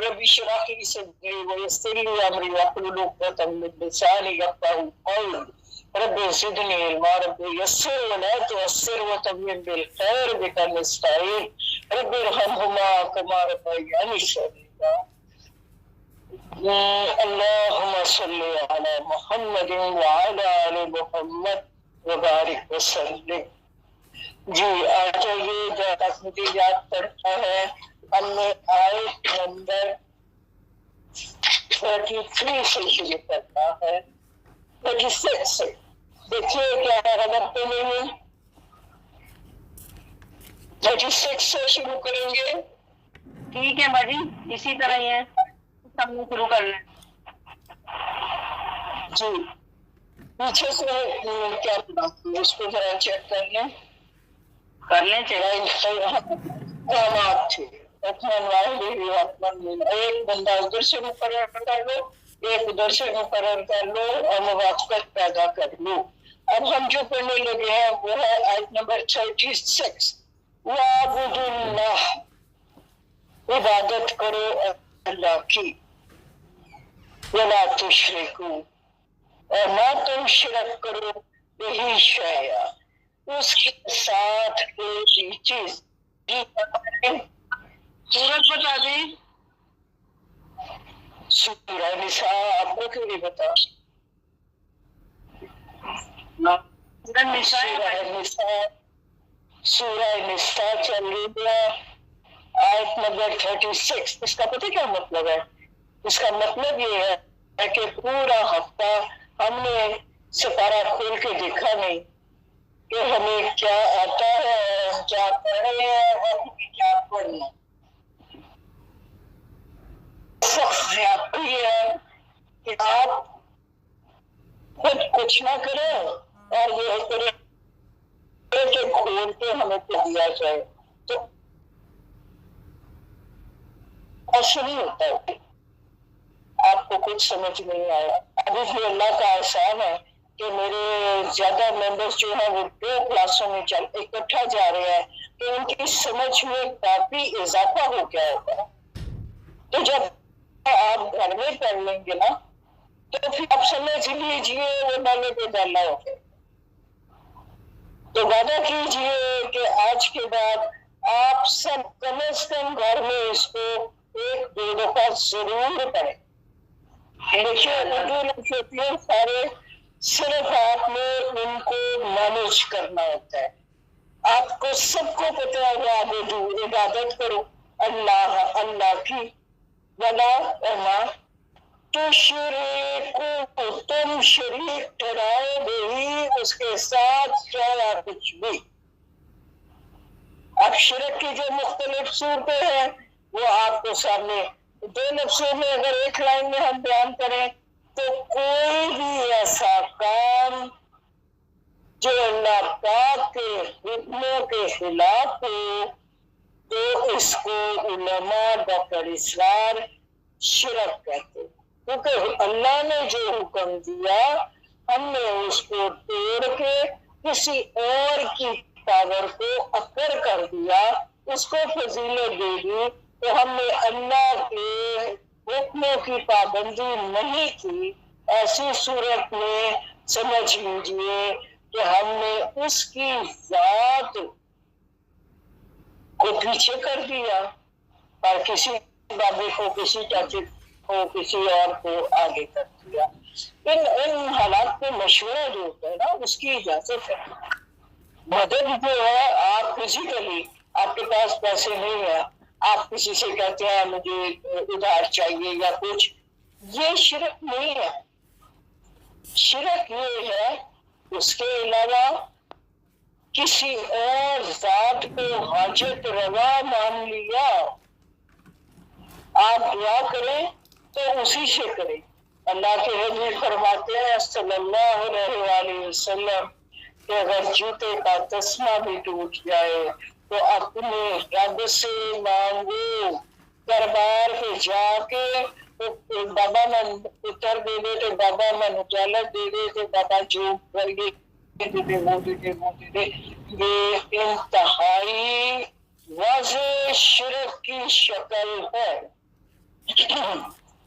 رب اشرح لي صدري ويسر لي امري واحلل عقدة من لساني يفقهوا قولي رب زدني علما رب يسر ولا تعسر وتمم بالخير بك نستعين رب ارحمهما كما ربياني صغيرا. اللهم صل على محمد وعلى آل محمد وبارك وسلم. جی آج یہ جو مجھے یاد پڑتا ہے ہم نے آیت نمبر 33 سے شروع کرنا ہے 36 سے. دیکھیے کیا غلط تو نہیں ہے. 36 سے شروع کریں گے. ٹھیک ہے باجی اسی طرح ہی ہے سب نے شروع کر لیں. جی پیچھے سے کیا بات ہے اس کو ذرا چیک کر لیں. احکامات تھے ایک بندہ ادھر سے مقرر کر لو ایک ادھر سے مقرر کر لو اور موافقت پیدا کر لو. اب ہم جو پڑھنے لگے ہیں وہ ہے آیت نمبر 36. وَاعْبُدُوا اللَّهَ عبادت کرو اللہ کی وَلَا تُشْرِكُوا اور نہ تم شرک کرو یہی شیء اس کے ساتھ کوئی چیز. سورت بتا دیں. سورہ نساء آپ کو کیوں نہیں بتا. سورہ نساء چل رہی ہے آیت نمبر 36. اس کا پتہ کیا مطلب ہے؟ اس کا مطلب یہ ہے کہ پورا ہفتہ ہم نے سپارہ کھول کے دیکھا نہیں کہ ہمیں کیا آتا ہے کیا پڑھ رہے ہیں اور ہمیں کیا پڑھنا. آپ کو یہ ہے کہ آپ خود کچھ نہ کریں اور یہ کریں کہ کھول کے ہمیں دیا جائے تو ایسا نہیں ہوتا ہے. آپ کو کچھ سمجھ نہیں آیا. ابھی بھی اللہ کا احسان ہے کہ میرے زیادہ ممبرز جو ہیں وہ 2 کلاسوں میں اکٹھا جا رہے ہیں تو ان کی سمجھ میں کافی اضافہ ہو گیا ہوگا. تو جب آپ گھر میں پڑھ لیں گے نا تو پھر آپ سمجھ لیجیے وہ نالے پہ ڈالا ہوگا. تو وعدہ کیجیے کہ آج کے بعد آپ سب کم از کم گھر میں اس کو 1-2 دفعہ ضرور پڑھیں. دیکھیے اردو لفظ سارے صرف آپ نے ان کو مینج کرنا ہوتا ہے. آپ کو سب کو پتہ ہے عبادت کرو اللہ کی ولا وما تشرکو تم شریک ٹھہراؤ بھی اس کے ساتھ کیا کچھ بھی. اب شرک کی جو مختلف صورتیں ہیں وہ آپ کو سامنے 2 لفظوں میں اگر ایک لائن میں ہم بیان کریں تو کوئی بھی ایسا کام جو اللہ پاک کے حکموں کے خلاف ہو تو اس کو علماء ڈاکٹر اسرار شرک کہتے ہیں. کیونکہ اللہ نے جو حکم دیا ہم نے اس کو توڑ کے کسی اور کی پاور کو اکر کر دیا اس کو فضیلت دے دی تو ہم نے اللہ کے حکموں کی پابندی نہیں کی. ایسی صورت میں سمجھ لیجیے کہ ہم نے اس کی ذات کو پیچھے کر دیا اور کسی بابے کو کسی چاچے کو کسی اور کو آگے کر دیا. ان حالات پہ مشورہ جو ہوتا ہے نا اس کی اجازت ہے. مدد جو ہے آپ فزیکلی آپ کے پاس پیسے نہیں ہیں آپ کسی سے کہتے ہیں مجھے ادھار چاہیے یا کچھ یہ شرک نہیں ہے. شرک یہ ہے اس کے علاوہ کسی اور ذات کو حاجت روا مان لیا. آپ دعا کریں تو اسی سے کریں. اللہ کے حضور فرماتے ہیں صلی اللہ علیہ وآلہ وسلم کہ اگر جوتے کا تسمہ بھی ٹوٹ جائے تو اپنے رب سے مانگو. دربار پہ جا کے بابا من پتر دے دے تو بابا من اجالت دے دے تو بابا جو کر گے یہ انتہائی واضح شرک کی شکل ہے.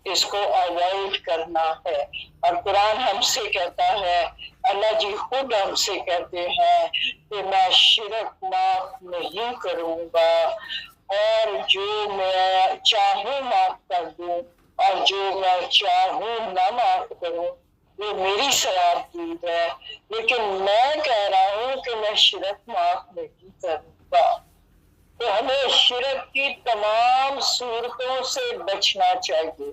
اس کو اوائڈ کرنا ہے. اور قرآن ہم سے کہتا ہے، اللہ جی خود ہم سے کہتے ہیں کہ میں شرک معاف نہیں کروں گا، اور جو میں چاہوں معاف کر دوں اور جو میں چاہوں نہ معاف کروں وہ میری ثوابدید ہے. لیکن میں کہہ رہا ہوں کہ میں شرک معاف نہیں کروں گا. تو ہمیں شرک کی تمام صورتوں سے بچنا چاہیے.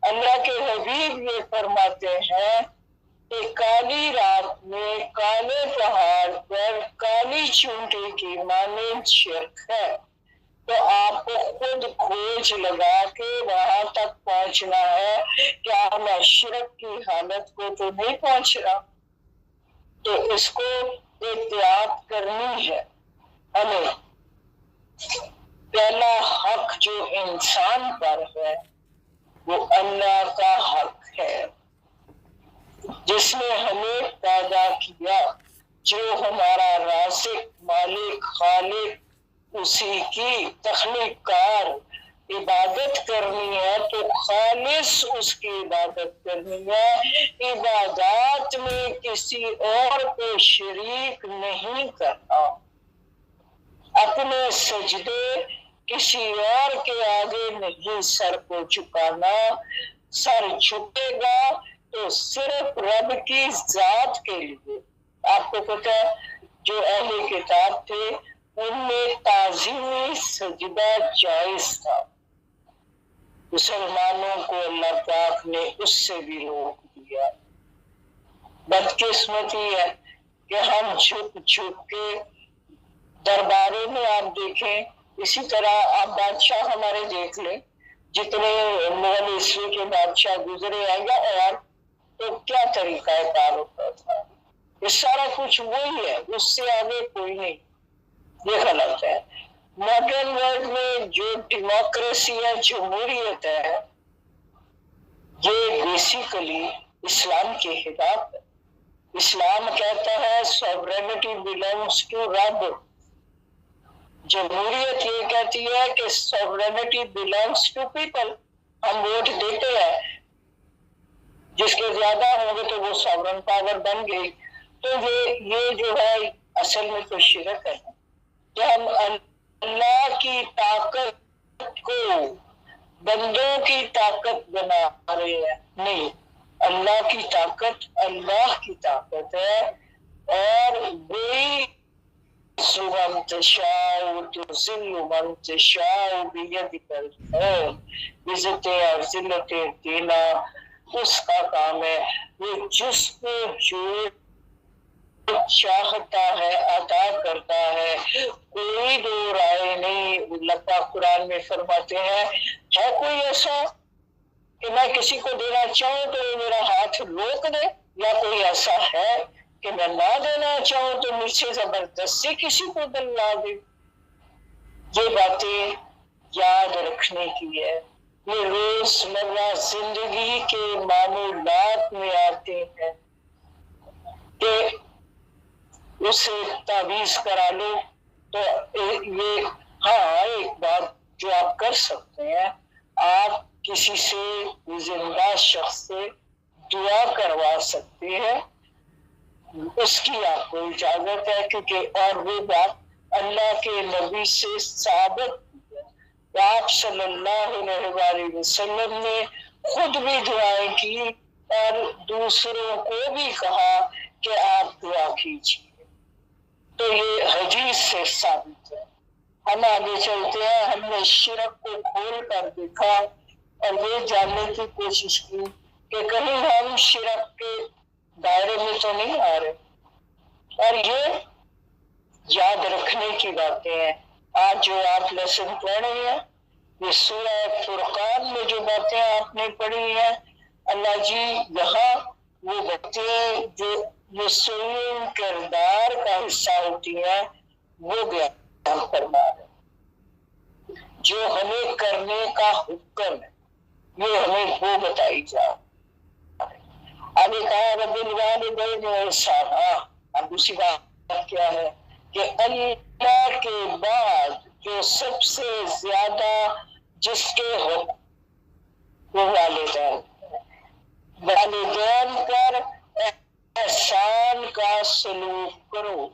اللہ کے حبیب یہ فرماتے ہیں کہ کالی رات میں کالے پہاڑ پر کالی چونٹی کی مانند شرک ہے. تو آپ کو خود کھوج لگا کے وہاں تک پہنچنا ہے، کیا میں شرک کی حالت کو تو نہیں پہنچ رہا. تو اس کو احتیاط کرنی ہے ہمیں. پہلا حق جو انسان پر ہے وہ اللہ کا حق ہے، جس نے ہمیں پیدا کیا، جو ہمارا رازق مالک خالق، اسی کی تخلیق کار. عبادت کرنی ہے تو خالص اس کی عبادت کرنی ہے. عبادات میں کسی اور کو شریک نہیں کرنا. اپنے سجدے کسی اور کے آگے نہیں سر کو جھکانا. سر جھکے گا تو صرف رب کی ذات کے لیے. آپ کو پتہ ہے جو اہل کتاب تھے ان میں تعظیمی سجدہ جائز تھا. مسلمانوں کو اللہ پاک نے اس سے بھی روک دیا. بدقسمتی ہے کہ ہم جھک جھک کے درباروں میں آپ دیکھیں. اسی طرح آپ بادشاہ ہمارے دیکھ لیں، جتنے مغل عیسوی کے بادشاہ گزرے ہیں یا اور، تو کیا طریقہ کار ہوتا تھا. یہ سارا کچھ وہی ہے، اس سے آگے کوئی نہیں. یہ غلط ہے. ماڈرن ورلڈ میں جو ڈیموکریسی ہے، جمہوریت ہے، یہ بیسیکلی اسلام کے خلاف ہے. اسلام کہتا ہے sovereignty belongs to رب. جمہوریت یہ کہتی ہے کہ sovereignty belongs to people. ہم ووٹ دیتے ہیں، جس کے زیادہ ہوں گے تو وہ sovereign power بن گئی. تو یہ جو ہے اصل میں تو شرک ہے کہ ہم اللہ کی طاقت کو بندوں کی طاقت بنا رہے ہیں. نہیں، اللہ کی طاقت اللہ کی طاقت ہے، اور وہی من تشاء تذل من تشاء بیدک الخیر. عزتیں اور ذلتیں دینا اس کا کام ہے. وہ جس کو جو چاہتا ہے عطا کرتا ہے، کوئی دو رائے نہیں. اللہ پاک قرآن میں فرماتے ہیں ہے کوئی ایسا کہ میں کسی کو دینا چاہوں تو میرا ہاتھ روک دے، یا کوئی ایسا ہے کہ میں نہ دینا چاہوں تو مجھ سے زبردستی کسی کو دلوا دے. یہ باتیں یاد رکھنے کی ہے. یہ روزمرہ زندگی کے معمولات میں آتے ہیں کہ اسے تعویذ کرا لو. تو یہ ہاں ایک بات جو آپ کر سکتے ہیں، آپ کسی سے زندہ شخص سے دعا کروا سکتے ہیں، اس کی آپ کو اجازت ہے. کیونکہ اور وہ بات اللہ کے نبی سے ثابت ہے. آپ صلی اللہ علیہ وسلم نے خود بھی دعائیں کی اور دوسروں کو بھی کہا کہ آپ دعا کیجیے. تو یہ حدیث سے ثابت ہے. ہم آگے چلتے ہیں. ہم نے شرک کو کھول کر دیکھا اور یہ جاننے کی کوشش کی کہ کہیں ہم شرک کے دائرے میں تو نہیں آ رہے. اور یہ یاد رکھنے کی باتیں ہیں. آج جو آپ لیسن پڑھ رہے ہیں، یہ سورہ فرقان میں جو باتیں آپ نے پڑھی ہیں، اللہ جی یہاں وہ باتیں جو مسلم کردار کا حصہ ہوتی ہیں وہ بیان فرما رہے ہیں. جو ہمیں کرنے کا حکم ہے یہ ہمیں وہ بتائی جائے. ابھی کہا رب الوالدین احسانا. اب دوسری بات کیا ہے کہ اللہ کے بعد جو سب سے زیادہ جس کے وہ والدین، والدین پر احسان کا سلوک کرو۔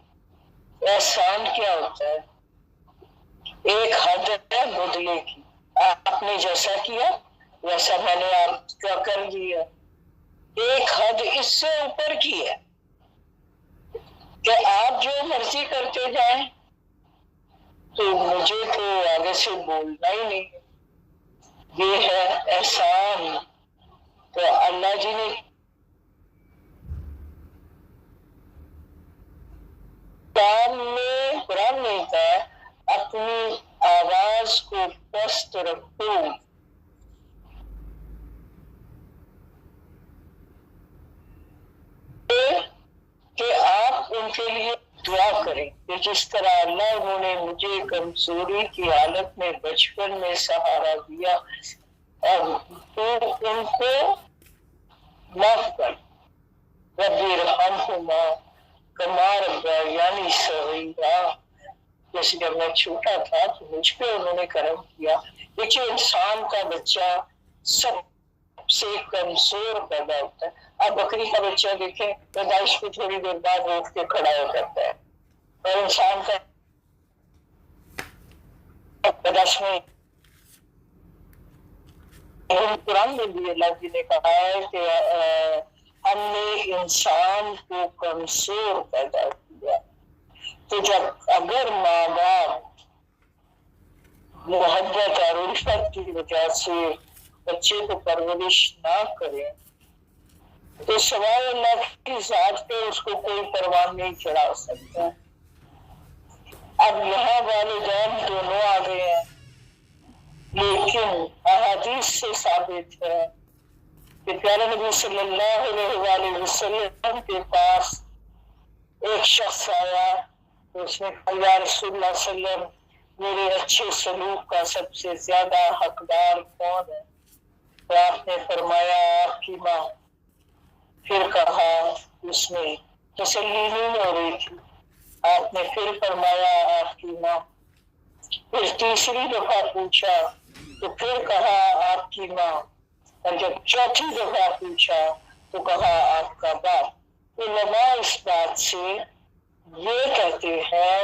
احسان کیا ہوتا ہے؟ ایک حد ہے بدلے کی، آپ نے جیسا کیا ویسا میں نے آپ کا کر دیا۔ ایک حد اس سے اوپر کی ہے کہ آپ جو مرضی کرتے جائیں تو مجھے تو آگے سے بولنا ہی نہیں، یہ ہے احسان۔ تو اللہ جی نے قرآن میں کہا اپنی آواز کو پست رکھو، کہ آپ ان کے لیے دعا کریں کہ جس طرح اللہ انہوں نے مجھے کمزوری کی حالت میں بچپن میں سہارا دیا، اور تو ان کو معاف کر، رب ارحمہما کما ربیانی صغیرا، جیسے جب میں چھوٹا تھا تو مجھ پہ انہوں نے کرم کیا۔ دیکھیے انسان کا بچہ سب سے کمزور پیدا ہوتا ہے۔ آپ بکری کا بچہ دیکھیں، پیدائش کو تھوڑی دیر بعد اٹھ کے کھڑا ہو جاتا ہے، اور انسان کا پیدائش میں قرآن میں بھی اللہ جی نے کہا ہے کہ ہم نے انسان کو کمزور پیدا کیا۔ تو جب اگر ماں باپ محبت اور الفت کی وجہ سے بچے کو پرورش نہ کریں تو سوائے اللہ کی ذات پہ اس کو کوئی پروان نہیں چڑھا سکتا۔ اب یہاں والدین دونوں آ گئے ہیں، لیکن احادیث سے ثابت ہے کہ پیارے نبی صلی اللہ علیہ وآلہ وسلم کے پاس ایک شخص آیا، اس نے کہا یا رسول اللہ صلی اللہ علیہ وسلم، میرے اچھے سلوک کا سب سے زیادہ حقدار کون ہے؟ تو آپ نے فرمایا آپ کی ماں۔ پھر کہا، اس میں تسلی نہیں ہو رہی تھی، آپ نے پھر فرمایا آپ کی ماں۔ پھر تیسری دفعہ پوچھا تو پھر کہا آپ کی ماں، اور جب چوتھی دفعہ پوچھا تو کہا آپ کا باپ۔ علماء اس بات سے یہ کہتے ہیں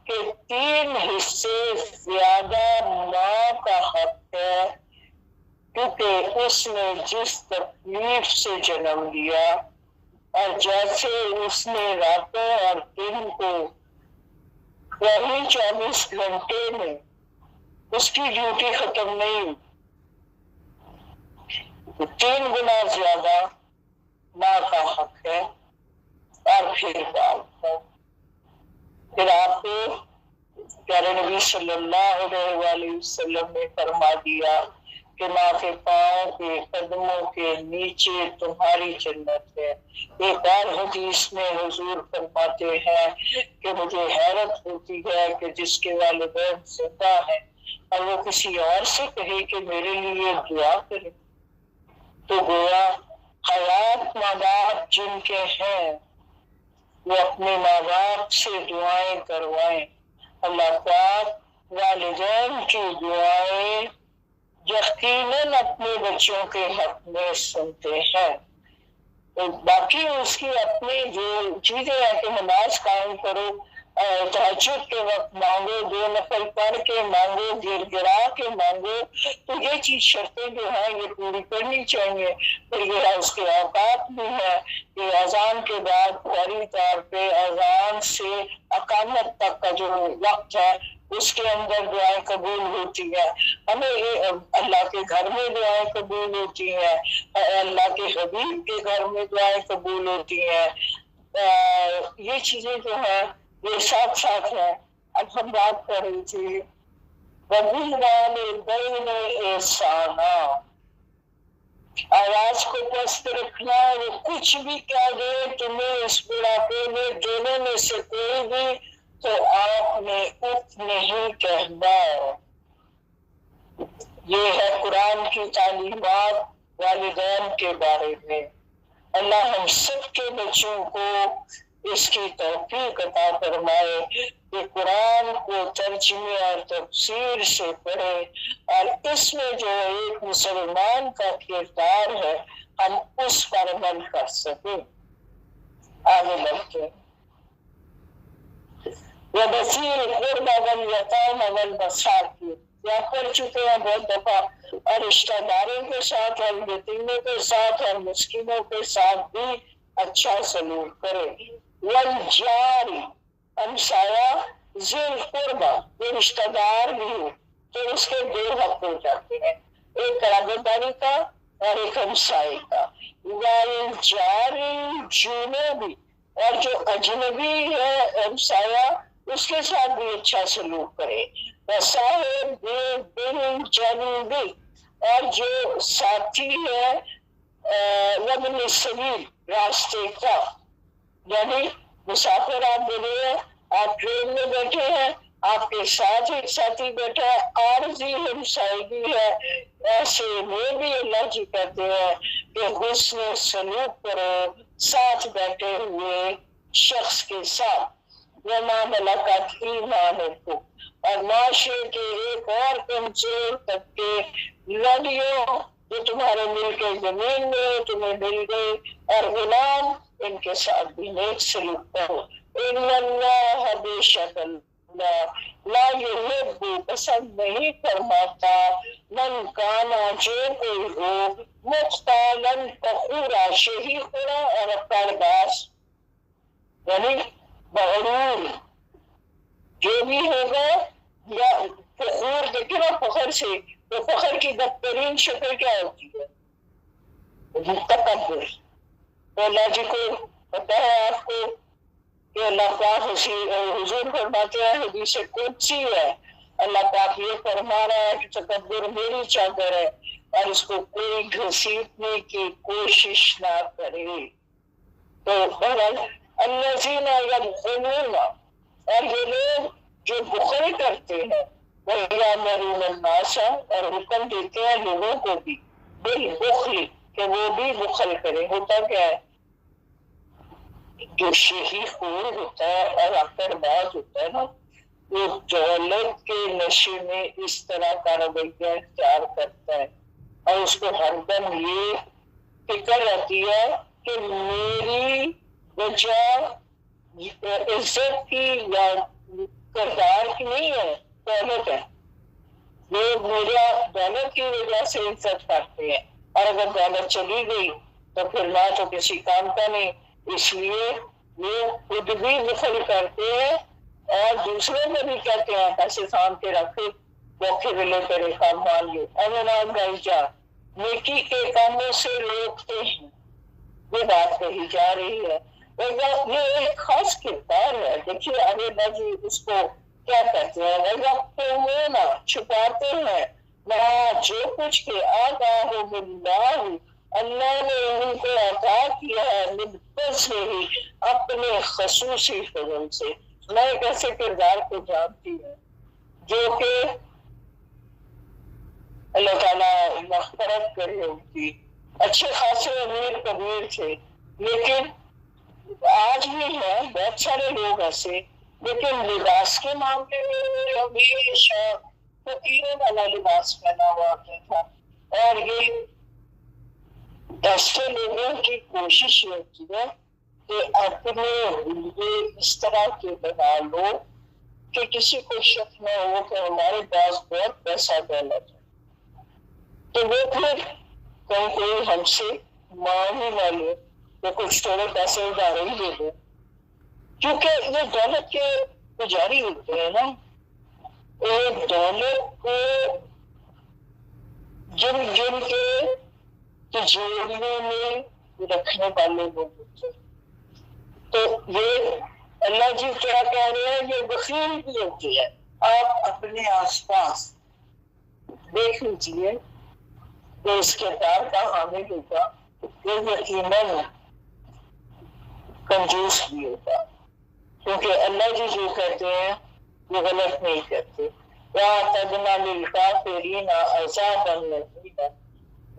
کہ 3 حصے زیادہ ماں کا حق ہے، کیونکہ اس نے جس تکلیف سے جنم لیا اور جیسے اس نے راتوں اور دن کو وہی 24 گھنٹے میں اس کی ڈیوٹی ختم نہیں، 3 گنا زیادہ ماں کا حق ہے، اور پھر باپ کا۔ پھر آپ کو پیارے نبی صلی اللہ علیہ وآلہ وسلم نے فرما دیا کہ ماں کے پاؤں کے قدموں کے نیچے تمہاری جنت ہے۔ ایک اور حدیث میں حضور فرماتے ہیں کہ مجھے حیرت ہوتی ہے کہ جس کے والدین زندہ ہیں اور وہ کسی اور سے کہے کہ میرے لیے دعا کرے، تو گویا حیات ماں باپ جن کے ہیں وہ اپنے ماں باپ سے دعائیں کروائیں۔ اللہ پاک والدین کی دعائیں یقیناً اپنے بچوں کے حق میں سنتے ہیں۔ باقی اس کی اپنی جو چیزیں ہیں کہ نماز قائم کرو، تہجد کے وقت مانگو، 2 نفل پڑھ کے مانگو، گر گرا کے مانگو، تو یہ چیز شرطیں جو ہیں یہ پوری کرنی چاہیے۔ پھر یہ اس کے اوقات بھی ہیں کہ اذان کے بعد فوری طور پہ اذان سے اقامت تک کا جو وقت ہے اس کے اندر دعائیں قبول ہوتی ہیں۔ ہمیں اللہ کے گھر میں دعائیں قبول ہوتی ہیں، اللہ کے حبیب کے گھر میں دعائیں قبول ہوتی ہیں۔ یہ چیزیں جو ہیں یہ ساتھ ساتھ ہیں۔ اب ہم بات کر رہی تھی وَبِالْوَالِدَيْنِ إِحْسَانًا، آواز کو پست رکھنا، وہ کچھ بھی کہہ دے تمہیں اس بڑھاپے میں دونوں میں سے کوئی بھی، تو آپ نے اف نہیں کہنا۔ یہ ہے قرآن کی تعلیمات والدین کے بارے میں۔ اللہ ہم سب کے بچوں کو اس کی توفیق عطا فرمائے کہ قرآن کو ترجمے اور تفسیر سے پڑھے اور اس میں جو ایک مسلمان کا کردار ہے ہم اس پر عمل کر سکیں. آگے بڑھتے ہیں. وَبَشِّرِ الْقُرْبَى وَالْيَتَامَى وَالْمَسَاكِينَ یا پڑھ چکے ہیں بہت دفعہ. اور رشتہ داروں کے ساتھ اور یتیموں کے ساتھ اور مسکینوں کے ساتھ بھی اچھا سلوک کرے. وَالْجَارِ ہمسایہ ذی القربیٰ یہ رشتہ دار بھی ہو تو اس کے دو حق ہو جاتے ہیں، ایک قرابت داری کا اور ایک ہمسائے کا. وَالْجَارِ الْجُنُوبِ اور جو اجنبی ہے ہمسایہ اس کے ساتھ بھی اچھا سلوک کرے. وَصَاحِبِ بِالْجَنُوبِ اور جو ساتھی ہے وَابْنِ السَّبِيلِ راستے کا، یعنی مسافر آپ بولے آپ ٹرین میں بیٹھے ہیں، آپ کے ساتھ ایک ساتھی بیٹھا ہے، عارضی ہمسائیگی ہے، ایسے میں بھی اللہ جی کہتے ہیں کہ حسن سلوک کرو ساتھ بیٹھے ہوئے شخص کے ساتھ. وَمَا مَلَكَتْ أَيْمَانُكُمْ اور معاشرے کے ایک اور کمزور طبقے لڑیوں جو تمہارے مل کے زمین میں تمہیں مل گئے اور غلام ان کے ساتھ بھی نیک سلوک کرو. ان اللہ بے شک اللہ لا یحب پسند نہیں فرماتا من کانا جو کوئی ہو مختالا فخورا شہی خورا اور اکڑباز یعنی مغرور جو بھی ہوگا یا فخور دیکھے نا فخر سے تو فخر کی بدترین شکل کیا ہوتی ہے؟ تکبر. تو اللہ جی کو پتا ہے آپ کو کہ اللہ پاک حضور فرماتے ہیں حدیث قدسی ہے اللہ پاک یہ فرما رہا ہے کہ تکبر میری چادر ہے اور اس کو کوئی گھسیٹنے کی کوشش نہ کرے. تو الذین یبخلون اور یہ لوگ جو بخل کرتے ہیں وَیَأْمُرُونَ النَّاسَ اور حکم دیتے ہیں لوگوں کو بھی بالبخل کہ وہ بھی بخل کرے. ہوتا کیا ہے؟ جو شہی خور ہوتا ہے اور اکڑ باز ہوتا ہے نا وہ دولت کے نشے میں اس طرح کا رویہ اختیار کرتا ہے اور اس کو ہر دم یہ فکر رہتی ہے کہ میری وجہ عزت کی یا کردار کی نہیں ہے، دولت ہے. لوگ میرا دولت کی وجہ سے عزت کرتے ہیں اور اگر دولت چلی گئی تو پھر نہ تو کسی کام کا نہیں. اس لیے وہ خود بھی بخل کرتے ہیں اور دوسروں کو بھی کہتے ہیں پیسے سام کے رکھے موقع ملے کرے کام مان لے امن گائی جا نیکی کے کاموں سے روکتے ہیں. یہ بات کہی جا رہی ہے. یہ ایک خاص کردار ہے. دیکھیے ابھی بجی اس کو کیا کہتے ہیں چھپاتے ہیں نہ جو کچھ کے آگاہ باللہ اللہ نے ان کو عطا کیا ہے من سے ہی اپنے خصوصی فضل سے. میں ایک ایسے کردار کو جانتی ہوں جو کہ اللہ تعالیٰ مغفرت کرے ان کی، اچھے خاصے امیر کبیر تھے لیکن آج بھی ہیں بہت سارے لوگ ایسے، لیکن لباس کے معاملے میں ہمیشہ فقیروں والا لباس پہنا ہوا تھا. اور یہ ایسے لوگوں کی کوشش ہوتی ہے کہ اپنے حلیے اس طرح کے بنا لو کہ کسی کو شک نہ ہو کہ ہمارے پاس بہت پیسہ دولت ہے، تو وہ پھر کہیں کوئی ہم سے مان ہی نہ لے تو کچھ تھوڑے پیسے ادھار ہی دے دے، کیونکہ یہ دولت کے پجاری ہوتے ہیں نا. ایک دولت کو جن جن کے تجوریوں میں رکھنے والے لوگ ہوتے ہیں. تو یہ اللہ جی کیا کہہ رہے ہیں یہ بخیل بھی ہوتی ہے. آپ اپنے آس پاس دیکھ لیجیے کہ اس کردار کا حامل ہوگا یہ یقیناً کنجوس بھی ہوگا، کیونکہ اللہ جی جو کہتے ہیں وہ غلط نہیں کرتے. وَأَعْتَدْنَا لِلْكَافِرِينَ عَذَابًا مُهِينًا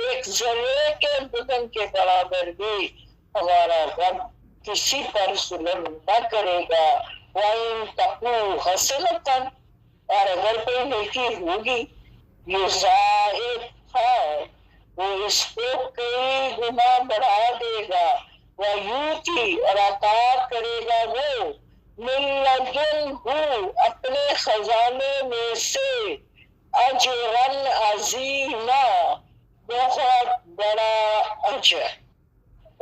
ایک ذرے کے بدن کے برابر بھی ہمارا رب کسی پر ظلم نہ کرے گا. وَإِن تَقُوا حَسَنَةً، اور اگر کوئی نیکی ہوگی یضاعفها، وہ اس کو کئی گنا بڑھا دے گا. وَيُؤْتِ، اور عطا کرے گا وہ مِن لَدُنْهُ، اپنے خزانے میں سے اجرًا عظیما، بہت بڑا اجر.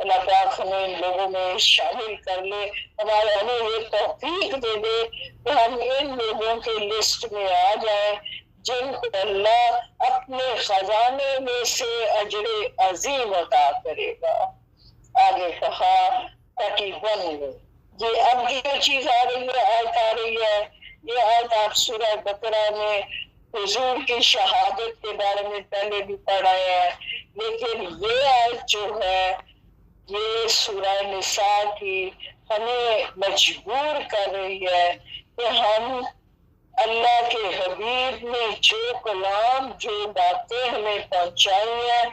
اللہ پاک ہمیں ان لوگوں میں شامل کر لے، ہمارے ہمیں یہ توفیق دے دے کہ ہم ان لوگوں کے لسٹ میں آ جائیں جن کو اللہ اپنے خزانے میں سے اجر عظیم عطا کرے گا. آگے کہا 31 میں یہ اب یہ چیز آ رہی ہے، آیت آ رہی ہے. یہ آیت آپ سورہ بقرہ میں حضور کی شہادت کے بارے میں پہلے بھی پڑھا ہے، لیکن یہ آیت جو ہے یہ سورہ نساء کی ہمیں مجبور کر رہی ہے کہ ہم اللہ کے حبیب نے جو کلام، جو باتیں ہمیں پہنچائی ہیں،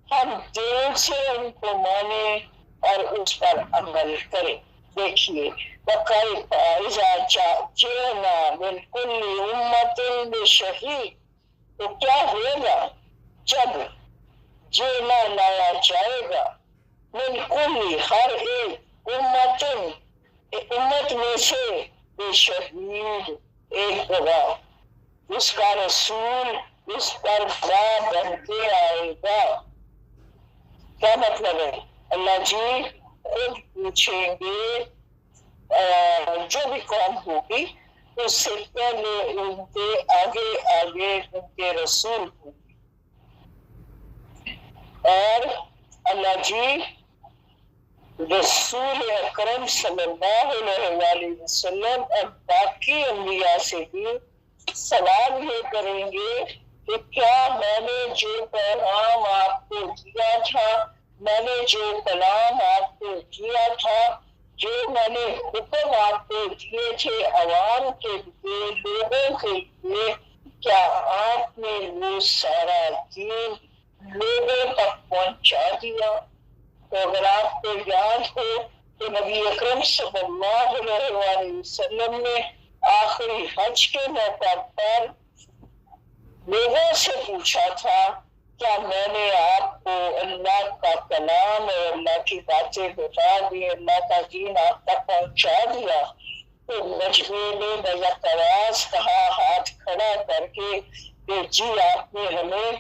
ہم دل سے ان کو مانیں اور اس پر عمل کریں. دیکھیے وَكَيْفَ إِذَا جِئْنَا مِنْ كُلِّ أُمَّةٍ بِشَهِيدٍ، تو کیا ہوگا جب جینا لایا جائے گا من کل، ہر ایک امت میں سے بے شہید، ایک گواہ، اس کا رسول اس پر گواہ بن کے آئے گا. کیا مطلب ہے؟ اللہ جی خود پوچھیں گے جو بھی قوم ہوگی اس سے پہلے ان کے آگے آگے ان کے رسول ہوگی، اور اللہ جی رسول اکرم صلی اللہ علیہ وآلہ وسلم اور باقی انبیاء سے بھی سوال یہ کریں گے کہ کیا میں نے جو پیغام آپ کو دیا تھا، میں نے جو کلام آپ کو دیا تھا، جو میں نے حکم آپ کو دیے تھے عوام کے لیے، لوگوں کے لیے، کیا آپ نے وہ سارا دین لوگوں تک پہنچا دیا؟ تو اگر آپ کو یاد ہو کہ نبی اکرم صلی اللہ علیہ وآلہ وسلم نے آخری حج کے موقع پر لوگوں سے پوچھا تھا کیا میں نے آپ کو اللہ کا کلام اور اللہ کی باتیں بتا دی، اللہ کا دین آپ تک پہنچا دیا؟ تو مجبور بزاز کہا ہاتھ کھڑا کر کے کہ جی آپ نے ہمیں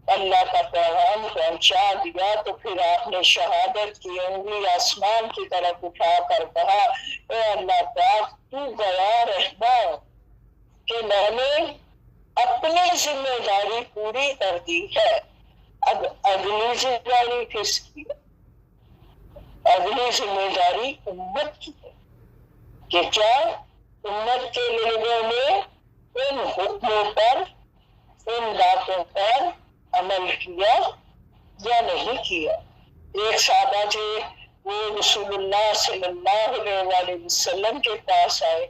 اللہ کا پیغام پہنچا دیا. تو پھر آپ نے شہادت کی انگلی آسمان کی طرف اٹھا کر کہا اے اللہ پاک تو گواہ رہنا کہ میں نے اپنی ذمہ داری پوری کر دی ہے. اب اگلی ذمہ داری کس کی؟ اگلی ذمہ داری امت کی ہے کہ کیا امت کے لوگوں نے ان حکموں پر، ان باتوں پر عمل کیا یا نہیں کیا. ایک صحابہ تھے وہ رسول اللہ صلی اللہ علیہ وآلہ وسلم کے پاس آئے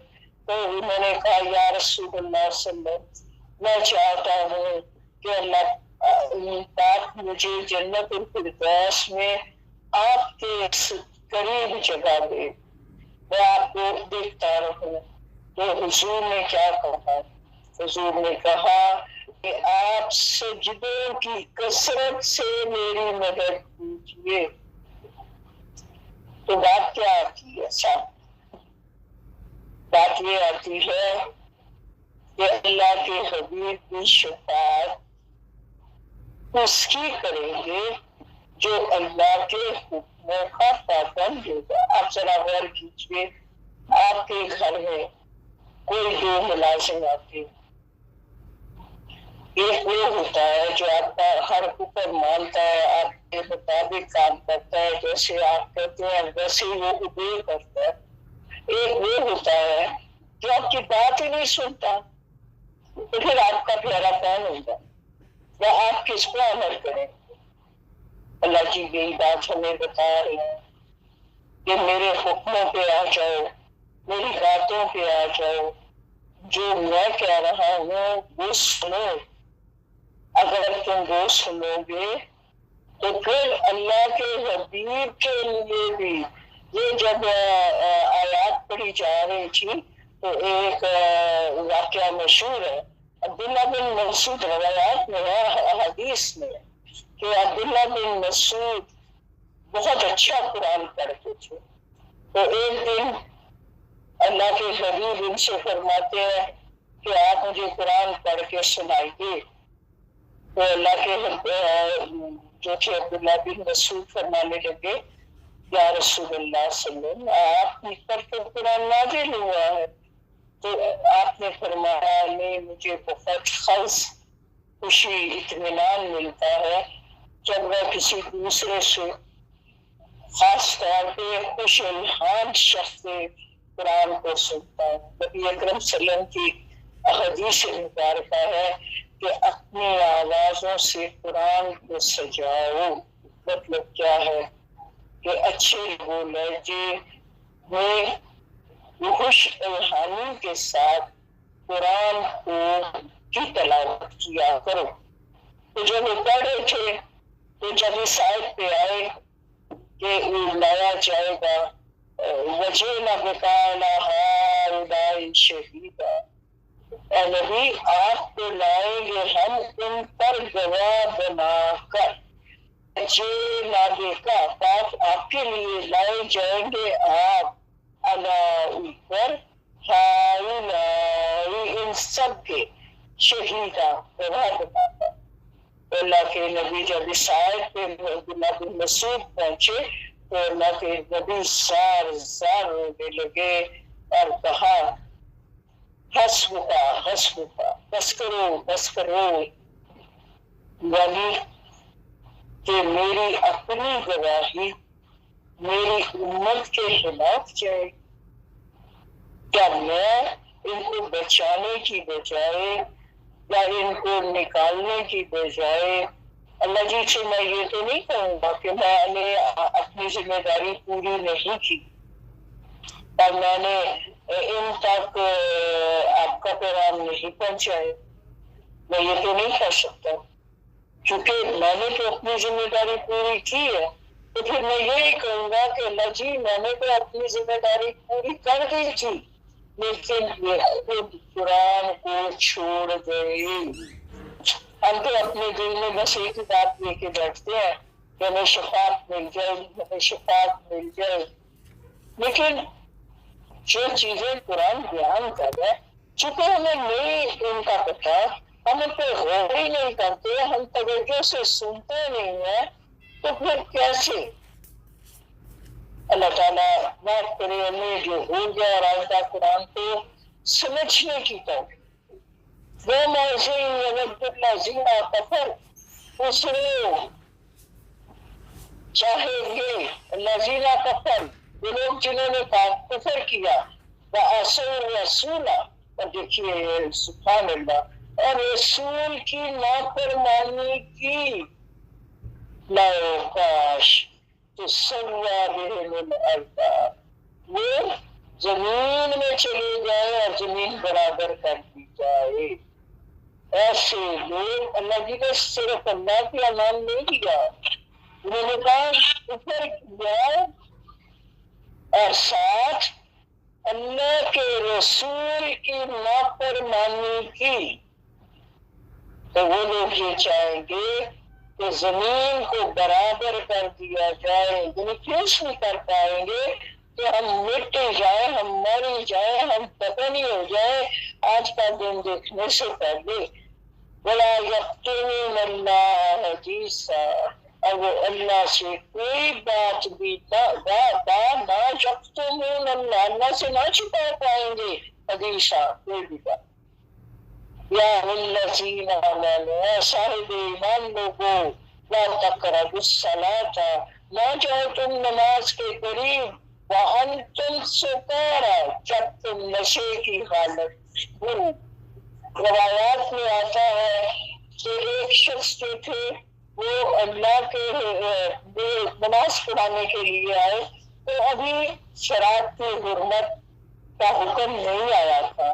تو انہوں نے کہا یا رسول اللہ صلی اللہ علیہ وسلم میں چاہتا ہوں کہ اللہ پاک مجھے جنت الفردوس میں آپ کے قریب جگہ دے، میں آپ کو دیکھتا رہوں. تو حضور نے کیا کہا؟ حضور نے کہا کہ آپ سجدوں کی کثرت سے میری مدد کیجیے. تو بات کیا آتی ہے صاحب؟ بات یہ آتی ہے کہ اللہ کے حبیب کی شفاعت اس کی کریں گے جو اللہ کے حکموں کا پابند ہوگا. آپ ذرا غور کیجیے، آپ کے گھر میں کوئی دو ملازم آتے، ایک وہ ہوتا ہے جو آپ کا ہر حکم مانتا ہے، آپ کے مطابق کام کرتا ہے، جیسے آپ کہتے ہیں ویسے ہی وہ اوبے کرتا ہے. ایک وہ ہوتا ہے جو آپ کی بات ہی نہیں سنتا. تو پھر آپ کا پیارا کون ہوگا؟ یا آپ کس پہ عمل کریں؟ اللہ کی یہی بات ہمیں بتا رہے ہیں کہ میرے حکموں پہ آ جاؤ، میری باتوں پہ آ جاؤ، جو میں کہہ رہا ہوں وہ سنو. اگر تم وہ سنو گے تو پھر اللہ کے حبیب کے لیے بھی یہ جب آیات پڑھی جا رہی تھی تو ایک واقعہ مشہور ہے عبداللہ بن مسعود روایات میں ہے حدیث میں کہ عبداللہ بن مسعود بہت اچھا قرآن پڑھتے تھے. تو ایک دن اللہ کے حبیب ان سے فرماتے ہیں کہ آپ مجھے قرآن پڑھ کے سنائیے. تو اللہ کے جو تھے عبداللہ بن مسعود فرمانے لگے یا رسول اللہ صلی اللہ علیہ وسلم آپ پر تو قرآن نازل ہوا ہے. تو آپ نے فرمایا نہیں مجھے بہت خوشی اطمینان ملتا ہے جب میں کسی دوسرے سے خاص طور پہ خوش الحان شخص سے قرآن کو سنتا ہوں. نبی اکرم صلی اللہ علیہ وسلم کی حدیث مبارکہ ہے کہ اپنی آوازوں سے قرآن کو سجاؤ. مطلب کیا ہے کہ اچھے وہ لہجے میں خوش الحانی کے ساتھ قرآن کو کی تلاوت کیا کرو. تو جب وہ پڑھ رہے تھے تو جب اس آیت پہ آئے کہ لایا جائے گا وجینا بکانا ہؤلاء شہیدا، اے نبی آپ کو لائیں گے ہم ان پر گواہ بنا کر. جینا بکا آپ کے لیے لائے جائیں گے آپ اوپر ہؤلاء ان سب کے شہیدا گواہ بنا کر. اللہ کے نبی جب اس آیت پہ عبداللہ بن مسعود پہنچے تو اللہ کے نبی زار رونے لگے اور کہا حسبک بس کرو یعنی کہ میری اپنی گواہی میری امت کے خلاف جائے. کیا میں ان کو بچانے کی بجائے یا ان کو نکالنے کی بجائے اللہ جی سے میں یہ تو نہیں کہوں گا کہ میں نے اپنی ذمہ داری پوری نہیں کی اور میں نے ان تک آپ کا پیغام نہیں پہنچائے. میں یہ تو نہیں کر سکتا کیونکہ میں نے تو اپنی ذمہ داری پوری کی ہے. تو پھر میں یہی کہوں گا کہ اللہ جی میں نے تو اپنی ذمہ داری پوری کر دی تھی لیکن یہ خود قرآن کو چھوڑ گئی. ہم تو اپنے دل میں بس ایک ہی بات لے کے بیٹھتے ہیں کہ ہمیں شفاعت مل جائے لیکن جو چیزیں قرآن بیان کر رہا ہے چونکہ ہمیں نہیں ان کا پتہ ہم ان پہ غور ہی نہیں کرتے ہم توجہ سے سنتے نہیں ہیں تو پھر کیسے اللہ تعالیٰ بات کرے ہمیں جو ہو گیا اور آئندہ قرآن کو سمجھنے کی توفیق. وہ موضوع الذین کفروا دوسرے چاہے یہ الذین کفروا وہ لوگ جنہوں نے کفر کیا وعصوا الرسول اور دیکھیے سبحان اللہ اور رسول کی نافرمانی کی لو کاش تسوی بہم الارض وہ زمین میں چلے جائے اور زمین برابر کر دی جائے. ایسے لوگ اللہ جی نے صرف اللہ کی امان نہیں کیا انہوں نے کہا اوپر کیا اور ساتھ اللہ کے رسول کی نافرمانی کی. تو وہ لوگ یہ چاہیں گے کہ زمین کو برابر کر دیا جائے یعنی کیس نہیں کر پائیں گے کہ ہم مٹ جائیں ہم مر جائیں ہم دفن ہو جائیں آج کا دن دیکھنے سے پہلے. ولا یکتمون اللہ حدیثا اور وہ اللہ سے کوئی بات بھی نہ یکتمون اللہ سے نہ چھپا پائیں گے حدیثا کوئی بھی بات. یا الذین آمنوا صاحب ایمان لوگو لا تقربوا الصلاۃ نہ جاؤ تم نماز کے قریب وانتم سکارا جب تم نشے کی حالت میں. روایات میں آتا ہے کہ ایک شخص جو تھے وہ اللہ کے نماز پڑھانے کے لیے آئے تو ابھی شراب کی حرمت کا حکم نہیں آیا تھا.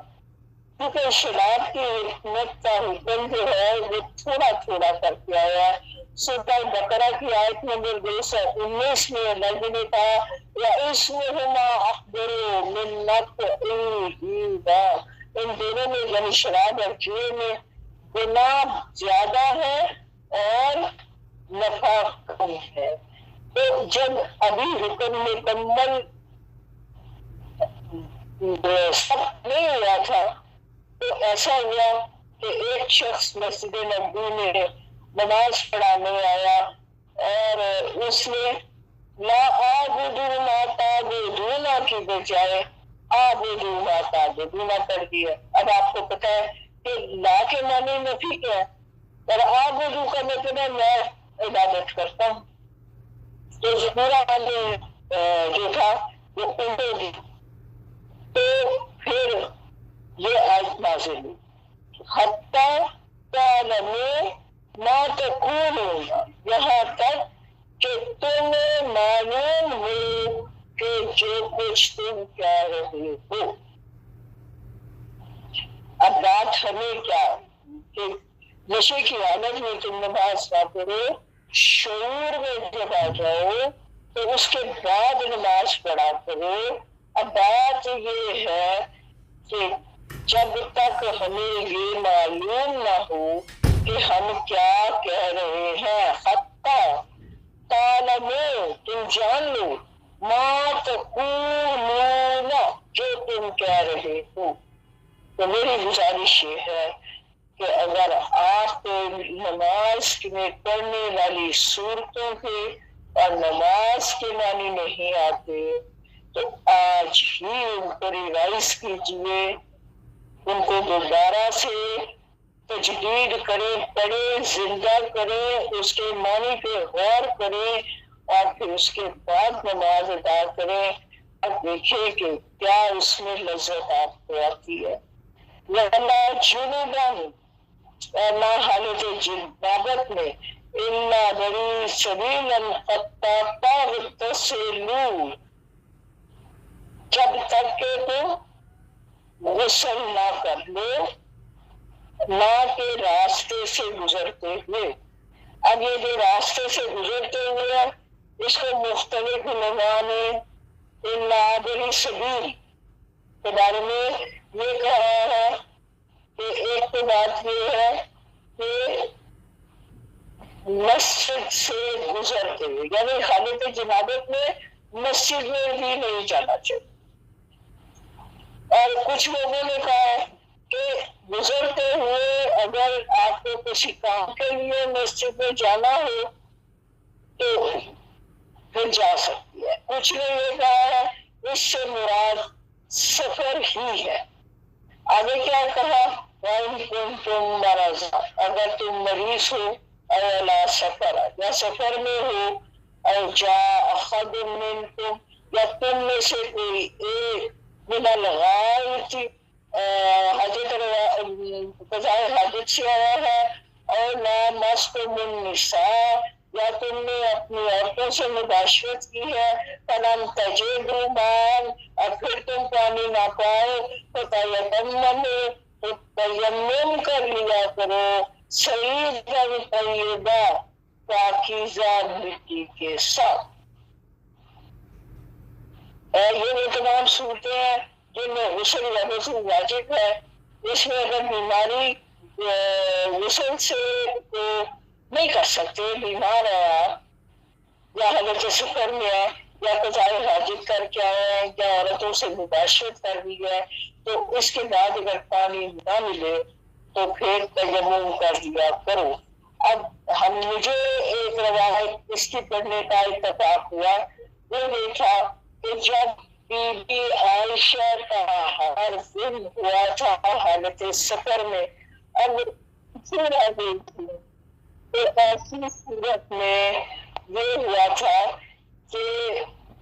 کیونکہ شراب کی حکمت کا حکم جو ہے وہ تھوڑا تھوڑا کرتے آیا ہے۔ سورہ بقرہ کی آیت نمبر 219 میں اللہ جی نے کہا یا اسمہما اخبروا من نقعہما، ان دونوں میں یعنی شراب اور جوئے میں گناہ زیادہ ہے اور نفع کم ہے۔ تو جب ابھی حکم مکمل سب نہیں ہوا تھا تو ایسا ہوا کہ ایک شخص مسجد نبوی میں نماز پڑھانے آیا اور اس نے لا اعبدو ما تعبدون کی بجائے اعبدو ما تعبدون کر دیا۔ اب آپ کو پتا ہے کہ لا کے معنی نفی کیا ہے اور اعبدو کا مطلب ہے میں عبادت کرتا ہوں، تو پورا جو تھا وہ الٹے دی۔ تو پھر یہ آیت نازل ہوئی حتی تعلموا ما تقولون، یہاں تک کہ تمہیں معلوم ہو کہ جو کچھ تم کہہ رہے ہو۔ اب بات ہمیں کیا کہ نشے کی حالت میں تم نماز نہ پڑھو، شعور میں جب آ جاؤ تو اس کے بعد نماز پڑھا کرو۔ اب بات یہ ہے کہ جب تک ہمیں یہ معلوم نہ ہو کہ ہم کیا کہہ رہے ہیں، حتی تعلموا تم جان لو، ما تقولون جو تم کہہ رہے ہو۔ تو میری گزارش یہ ہے کہ اگر آپ کو نماز میں پڑھنے والی صورتوں کے اور نماز کے معنی نہیں آتے تو آج ہی ان کو ریوائز کیجیے، ان کو دوبارہ سے تجدید کریں، پڑھیں، زندہ کریں، اس کے معنی پہ غور کریں اور پھر اس کے بعد نماز ادا کریں اور دیکھیں کہ کیا اس میں لذت آپ کو آتی ہے۔ وَلَا جُنُبًا، اور نہ حالت جنابت میں، إِلَّا بَرِي سَبِيلًا حَتَّى تَغْتَسِلُوا، جب تک کہ تم غسل نہ کر لو، نہ کہ راستے سے گزرتے ہوئے۔ اب یہ جو راستے سے گزرتے ہوئے ہیں اس کو مختلف علماء نے إِلَّا بَرِي سَبِيل کے بارے میں یہ کہا ہے کہ ایک تو بات یہ ہے کہ مسجد سے گزرتے ہوئے، یعنی حالت جنابت میں مسجد میں بھی نہیں جانا چاہیے۔ اور کچھ لوگوں نے کہا ہے کہ گزرتے ہوئے اگر آپ کو کسی کام کے لیے مسجد میں جانا ہو تو پھر جا سکتی ہے۔ کچھ نے یہ کہا ہے اس سے مراد سفر ہی ہے۔ آگے کیا کہا، وَإِن كُنتُم مَرَضَىٰ، اگر تم مریض ہو، أَوْ عَلَىٰ سَفَرٍ، یا سفر میں ہو، أَوْ جَاءَ أَحَدٌ مِّنكُمْ، یا تم میں سے کوئی ایک، من الغائط، حاجت قضائے حاجت سے آیا ہے، اور لامستم النساء، یا تم نے اپنی عورتوں سے مباشرت کی ہے، فلم تجدوا ماء، اور پھر تم پانی نہ پاؤ، فتیمموا، تو تیمم کر لیا کرو، صعیدا طیبا، پاکیزہ مٹی کے ساتھ۔ یہ وہ تمام صورتیں ہیں جن میں غسل یا غسل واجب ہے۔ اس میں اگر بیماری غسل سے تو نہیں کر سکتے، بیمار ہے آپ یا حالت سفر میں ہے یا قضائے حاجت کر کے آئے ہیں یا عورتوں سے مباشرت کر دی ہے، تو اس کے بعد اگر پانی نہ ملے تو پھر تیمم کر لیا کرو۔ اب مجھے ایک روایت اس کی پڑھنے کا اتفاق ہوا، وہ دیکھا کہ جب بی بی عائشہ کا ہر دن ہوا تھا حالت سفر میں، اب رہ گئی تھی، تو ایسی صورت میں یہ ہوا تھا کہ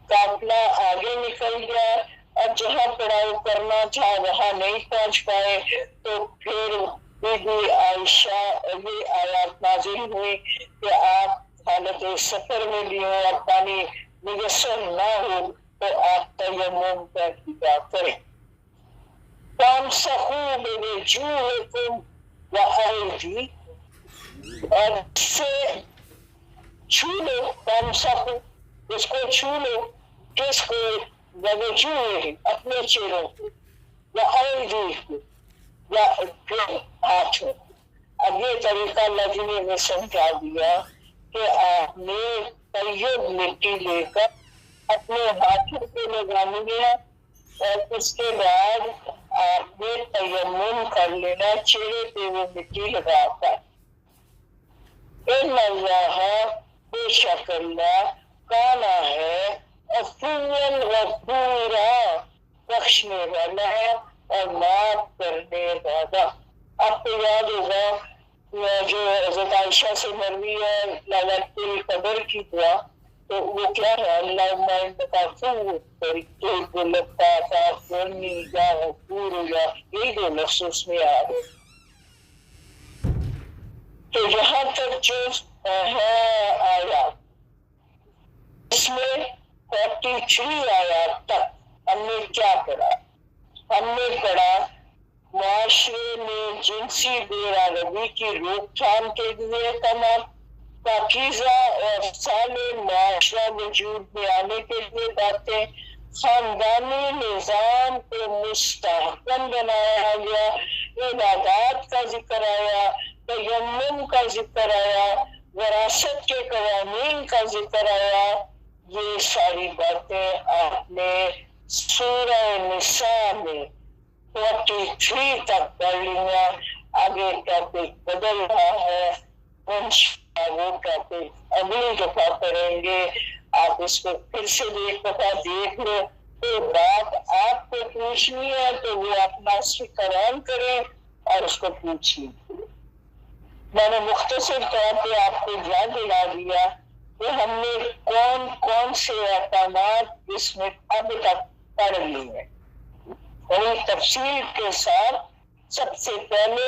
قافلہ آگے نکل گیا اور جہاں پڑاؤ کرنا تھا وہاں نہیں پہنچ پائے، تو پھر بی بی عائشہ یہ آیات نازل ہوئی کہ آپ حالت سفر میں بھی ہوں اور پانی میسر نہ ہو تو آپ تیمم کر لیا کریں۔ فامسحوا بوجوهکم وأيديکم، اور اس سے چھو لو، فامسحوا اس کو چھو لو، کس کو؟ بوجوہکم اپنے چہروں کو، وأيديکم یا ہاتھوں۔ اب یہ طریقہ اللہ جی نے سمجھا دیا کہ آپ نے طیب مٹی لے کر اپنے ہاتھوں پہ لگانی ہے، اور اس کے بعد آپ نے تیمم کر لینا چہرے پہ وہ مٹی لگا کر۔ ان اللہ بے شک اللہ کانا ہے عفواً غفورا، بخشنے والا ہے اور معاف کرنے والا۔ آپ کو یاد ہوگا جو حضرت عائشہ سے مروی ہے ليلۃ القدر کی دعا، تو وہ کیا ہے؟ اللہم انک عفو تحب العفو فاعف عنی یا غفور، یا یہی دو لفظ اس میں آ رہے۔ تو یہاں تک جو ہے آیات، اس میں 43 آیات تک ہم نے کیا پڑھا؟ ہم نے پڑھا معاشرے میں جنسی بے روی کی روک تھام کے لیے تمام پاکیزہ اور صالح معاشرہ وجود میں آنے کے لیے باتیں، خاندانی نظام کو مستحکم بنایا گیا، عبادات کا ذکر آیا، تیمم کا ذکر آیا، وراثت کے قوانین کا ذکر آیا۔ یہ ساری باتیں آپ نے سورہ نساء میں 43 تک پڑھ لیا۔ آگے ٹاپک بدل رہا ہے، انشاءاللہ وہ ٹاپک اگلی دفعہ پڑھیں گے۔ آپ اس کو پھر سے ایک دفعہ دیکھ لو، تو بات آپ کو پوچھنی ہے تو وہ اپنا اسپیکر آن کریں اور اس کو پوچھیں۔ میں نے مختصر طور پہ آپ کو یاد دلا دیا کہ ہم نے کون کون سے احکامات اس میں اب تک پڑھ لیے ہیں، اور تفصیل کے ساتھ۔ سب سے پہلے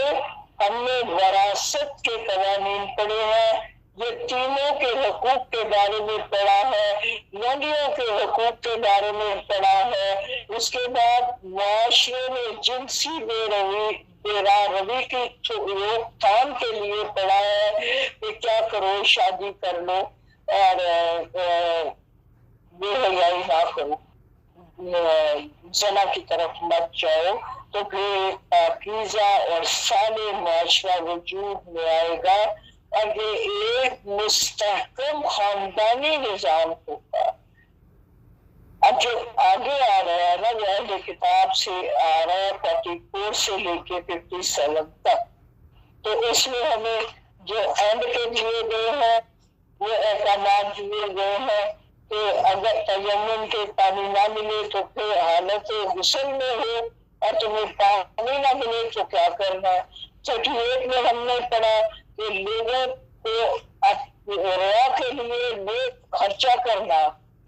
ہم نے وراثت کے قوانین پڑھے ہیں، یتیموں کے حقوق کے بارے میں پڑھا ہے، لونڈیوں کے حقوق کے بارے میں پڑھا ہے، اس کے بعد معاشرے میں جنسی بے روی کی روک تھام کے لیے پڑھا ہے کہ کیا کرو، شادی کر لو اور بے حیائی نہ کرو، زنا کی طرف مت جاؤ، تو پھر پاکیزہ اور صالح معاشرہ وجود میں آئے گا، اور یہ ایک مستحکم خاندانی نظام ہوگا۔ اب جو آگے آ رہا ہے نا، وہ اہل کتاب سے آ رہا ہے 44 سے لے کے 57 تک، تو اس میں ہمیں جو اینڈ کے دیے گئے ہیں وہ احکامات دیے گئے ہیں کہ اگر تیمم کے پانی نہ ملے تو پھر حالت غسل میں ہو، اور تمہیں پانی نہ ملے تو کیا کرنا ہے۔ 38 میں ہم نے پڑھا کہ لوگوں کو روا کے لیے نیک خرچہ کرنا،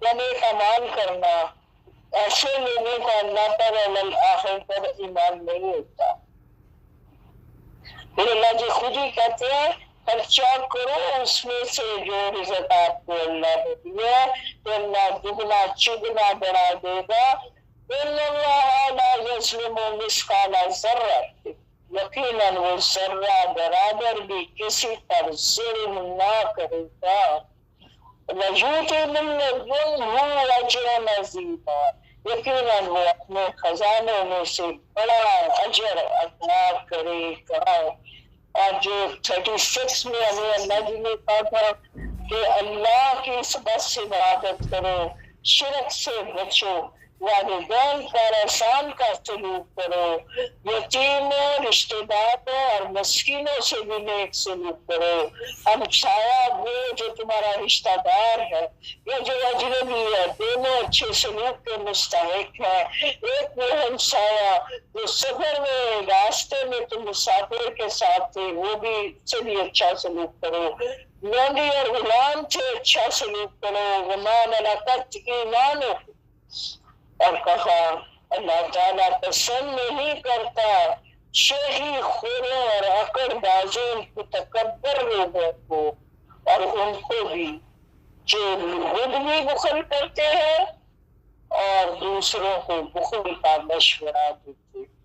یعنی کمال کرنا، ایسے لوگوں کا اللہ پر آخر پر ایمان نہیں ہوتا۔ پھر اللہ جی خود ہی کہتے ہیں خرچہ کرو اس میں سے جو رزق آپ کو اللہ نے دیا، تو اللہ دگنا چگنا بڑھا دے گا۔ ان اللہ لا یظلم مثقال ذرہ، یقیناً وہ ذرہ برابر بھی کسی پر ظلم نہ کرے گا۔ وَيُؤْتِي مِن لَدُنْهُ أَجْرًا عَظِيمًا، یقیناً وہ اپنے خزانوں میں سے بڑا اجر عطا کرے گا۔ اور جو 36 میں ہمیں اللہ جی نے کہا تھا کہ اللہ کی بس عبادت کرو، شرک سے بچو، والدین پر احسان کا سلوک کرو، یتیموں، رشتہ داروں اور مسکینوں سے بھی نیک سلوک کرو، ہمسایہ وہ جو تمہارا رشتہ دار ہے یا جو اجنبی ہے، دونوں اچھے سلوک کے مستحق ہیں۔ ایک وہ ہمسایہ جو سفر میں راستے میں تم مسافر کے ساتھ تھے، وہ بھی سے بھی اچھا سلوک کرو، لونڈی اور غلام سے اچھا سلوک کرو، وما ملکت ایمانکم، اور کہا اللہ تعالیٰ پسند نہیں کرتا شہی خوروں اور عقل بازوں متکبر لوگوں کو، اور ان کو بھی جو خود بھی بخل کرتے ہیں اور دوسروں کو بخل کا مشورہ دیتے ہیں۔